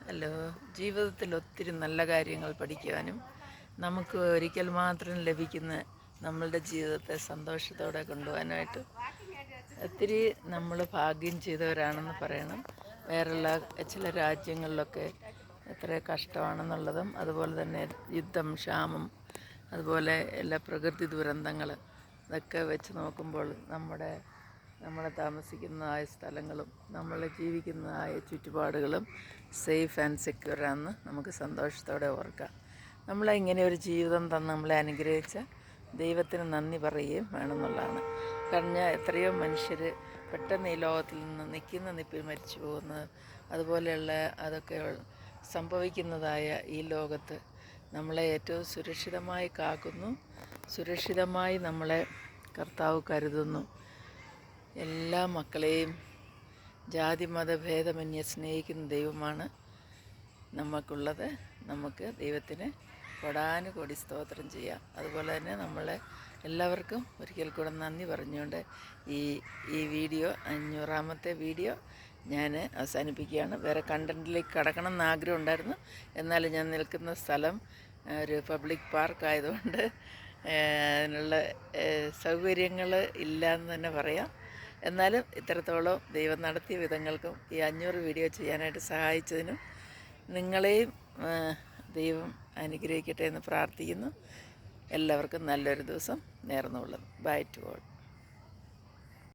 Hello. ജീവിതത്തിൽ ഒത്തിരി നല്ല കാര്യങ്ങൾ പഠിക്കുവാനും നമുക്ക് ഒരിക്കൽ മാത്രം ലഭിക്കുന്ന നമ്മളുടെ ജീവിതത്തെ സന്തോഷത്തോടെ കൊണ്ടുപോകാനായിട്ട് ഒത്തിരി നമ്മൾ ഭാഗ്യം ചെയ്തവരാണെന്ന് പറയണം. വേറുള്ള ചില രാജ്യങ്ങളിലൊക്കെ എത്ര കഷ്ടമാണെന്നുള്ളതും, അതുപോലെ തന്നെ യുദ്ധം, ക്ഷാമം, അതുപോലെ എല്ലാ പ്രകൃതി ദുരന്തങ്ങൾ ഇതൊക്കെ വെച്ച് നോക്കുമ്പോൾ നമ്മൾ താമസിക്കുന്നതായ സ്ഥലങ്ങളും നമ്മൾ ജീവിക്കുന്നതായ ചുറ്റുപാടുകളും സേഫ് ആൻഡ് സെക്യൂറാണെന്ന് നമുക്ക് സന്തോഷത്തോടെ ഓർക്കാം. നമ്മളെ ഇങ്ങനെ ഒരു ജീവിതം തന്ന് നമ്മളെ അനുഗ്രഹിച്ച ദൈവത്തിന് നന്ദി പറയുകയും വേണമെന്നുള്ളതാണ്. കാരണം എത്രയോ മനുഷ്യർ പെട്ടെന്ന് ഈ ലോകത്തിൽ നിന്ന് നിൽക്കുന്ന നിപ്പിൽ മരിച്ചു പോകുന്നത്, അതുപോലെയുള്ള അതൊക്കെ സംഭവിക്കുന്നതായ ഈ ലോകത്ത് നമ്മളെ ഏറ്റവും സുരക്ഷിതമായി കാക്കുന്നു, സുരക്ഷിതമായി നമ്മളെ കർത്താവ് കരുതുന്നു. എല്ലാ മക്കളെയും ജാതി മതഭേദമന്യേ സ്നേഹിക്കുന്ന ദൈവമാണ് നമുക്കുള്ളത്. നമുക്ക് ദൈവത്തിന് കൊടാനുകോടി സ്തോത്രം ചെയ്യാം. അതുപോലെ തന്നെ നമ്മളെ എല്ലാവർക്കും ഒരിക്കൽ കൂടെ നന്ദി പറഞ്ഞുകൊണ്ട് ഈ വീഡിയോ 500ാമത്തെ വീഡിയോ ഞാൻ അവസാനിപ്പിക്കുകയാണ്. വേറെ കണ്ടൻറ്റിലേക്ക് കടക്കണം എന്ന് ആഗ്രഹം ഉണ്ടായിരുന്നു. എന്നാലും ഞാൻ നിൽക്കുന്ന സ്ഥലം ഒരു പബ്ലിക് പാർക്കായതുകൊണ്ട് അതിനുള്ള സൗകര്യങ്ങൾ ഇല്ല എന്ന് തന്നെ പറയാം. എന്നാലും ഇത്രത്തോളം ദൈവം നടത്തിയ വിധങ്ങൾക്കും ഈ 500 വീഡിയോ ചെയ്യാനായിട്ട് സഹായിച്ചതിനും നിങ്ങളെയും ദൈവം അനുഗ്രഹിക്കട്ടെ എന്ന് പ്രാർത്ഥിക്കുന്നു. എല്ലാവർക്കും നല്ലൊരു ദിവസം നേർന്നുകൊള്ളുന്നു. By two all.